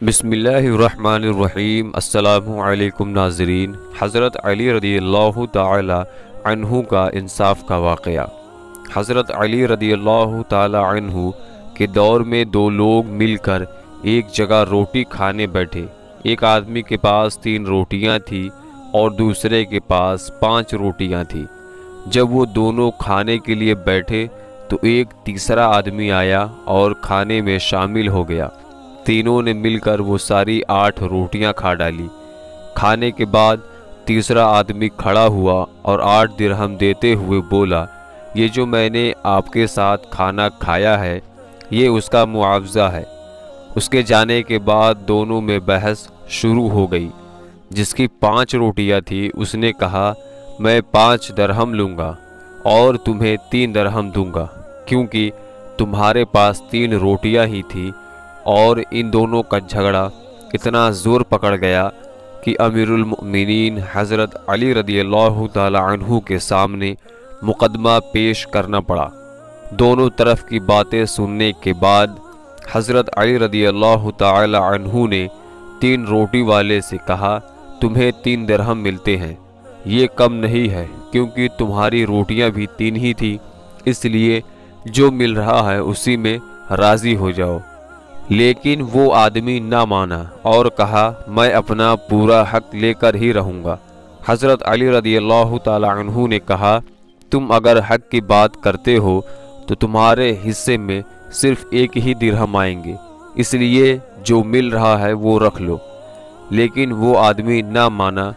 बिस्मिल्लाहिर्रहमानिर्रहीम। अस्सलामु अलैकुम नाज़रीन। हज़रत अली रदी अल्लाह ताला अन्हु का इंसाफ का वाक़या। हज़रत अली रदी अल्लाह ताला अन्हु के दौर में दो लोग मिलकर एक जगह रोटी खाने बैठे। एक आदमी के पास 3 रोटियां थी और दूसरे के पास 5 रोटियां थी। जब वो दोनों खाने के लिए बैठे तो एक तीसरा आदमी आया और खाने में शामिल हो गया। तीनों ने मिलकर वो सारी 8 रोटियां खा डाली। खाने के बाद तीसरा आदमी खड़ा हुआ और 8 दिरहम देते हुए बोला, ये जो मैंने आपके साथ खाना खाया है ये उसका मुआवजा है। उसके जाने के बाद दोनों में बहस शुरू हो गई। जिसकी 5 रोटियां थी उसने कहा, मैं 5 दरहम लूँगा और तुम्हें 3 दरहम दूंगा, क्योंकि तुम्हारे पास 3 रोटियां ही थी। और इन दोनों का झगड़ा इतना ज़ोर पकड़ गया कि अमीरुल मोमिनीन हज़रत अली रदी अल्लाह ताला अन्हु के सामने मुकदमा पेश करना पड़ा। दोनों तरफ की बातें सुनने के बाद हज़रत अली रदी अल्लाह ताला अन्हु ने 3 रोटी वाले से कहा, तुम्हें 3 दिरहम मिलते हैं। ये कम नहीं है, क्योंकि तुम्हारी रोटियां भी 3 ही थी, इसलिए जो मिल रहा है उसी में राज़ी हो जाओ। लेकिन वो आदमी ना माना और कहा, मैं अपना पूरा हक लेकर ही रहूँगा। हज़रत अली रदी अल्लाह ताला अन्हु ने कहा, तुम अगर हक की बात करते हो तो तुम्हारे हिस्से में सिर्फ 1 ही दिरहम आएंगे, इसलिए जो मिल रहा है वो रख लो। लेकिन वो आदमी ना माना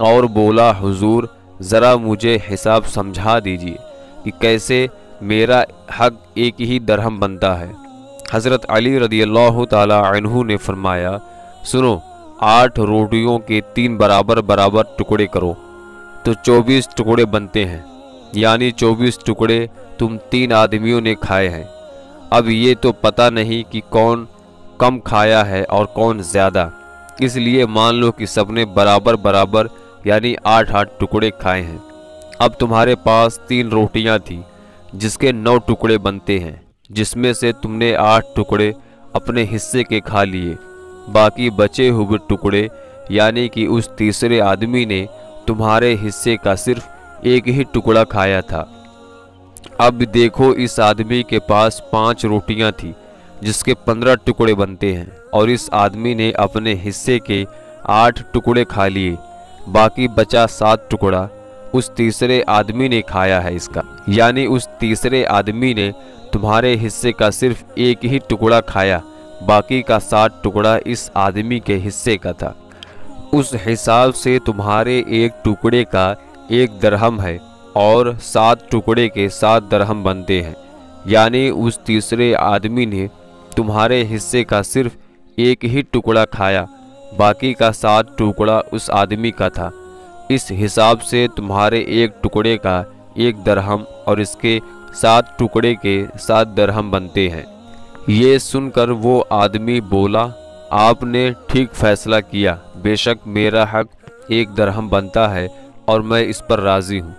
और बोला, हुजूर ज़रा मुझे हिसाब समझा दीजिए कि कैसे मेरा हक 1 ही दिरहम बनता है। हज़रत अली रदी अल्लाह ताला अन्हु ने फरमाया, सुनो, 8 रोटियों के 3 बराबर बराबर टुकड़े करो तो 24 टुकड़े बनते हैं, यानी 24 टुकड़े तुम 3 आदमियों ने खाए हैं। अब ये तो पता नहीं कि कौन कम खाया है और कौन ज़्यादा, इसलिए मान लो कि सबने बराबर बराबर यानी 8-8 टुकड़े खाए हैं। अब तुम्हारे पास 3 रोटियां थी जिसके 9 टुकड़े बनते हैं, जिसमें से तुमने 8 टुकड़े अपने हिस्से के खा लिए। बाकी बचे हुए टुकड़े यानी कि उस तीसरे आदमी ने तुम्हारे हिस्से का सिर्फ 1 ही टुकड़ा खाया था। अब देखो, इस आदमी के पास 5 रोटियां थी जिसके 15 टुकड़े बनते हैं, और इस आदमी ने अपने हिस्से के 8 टुकड़े खा लिए। बाकी बचा 7 टुकड़ा उस तीसरे आदमी ने खाया है इसका, यानी उस तीसरे आदमी ने तुम्हारे हिस्से का सिर्फ 1 ही टुकड़ा खाया, बाकी का 7 टुकड़ा इस आदमी के हिस्से का था। उस हिसाब से तुम्हारे 1 टुकड़े का 1 दिरहम है और 7 टुकड़े के 7 दिरहम बनते हैं, यानी उस तीसरे आदमी ने तुम्हारे हिस्से का सिर्फ 1 ही टुकड़ा खाया, बाकी का 7 टुकड़ा उस आदमी का था। इस हिसाब से तुम्हारे 1 टुकड़े का 1 दिरहम और इसके 7 टुकड़े के 7 दिरहम बनते हैं। ये सुनकर वो आदमी बोला, आपने ठीक फैसला किया, बेशक मेरा हक 1 दिरहम बनता है और मैं इस पर राज़ी हूँ।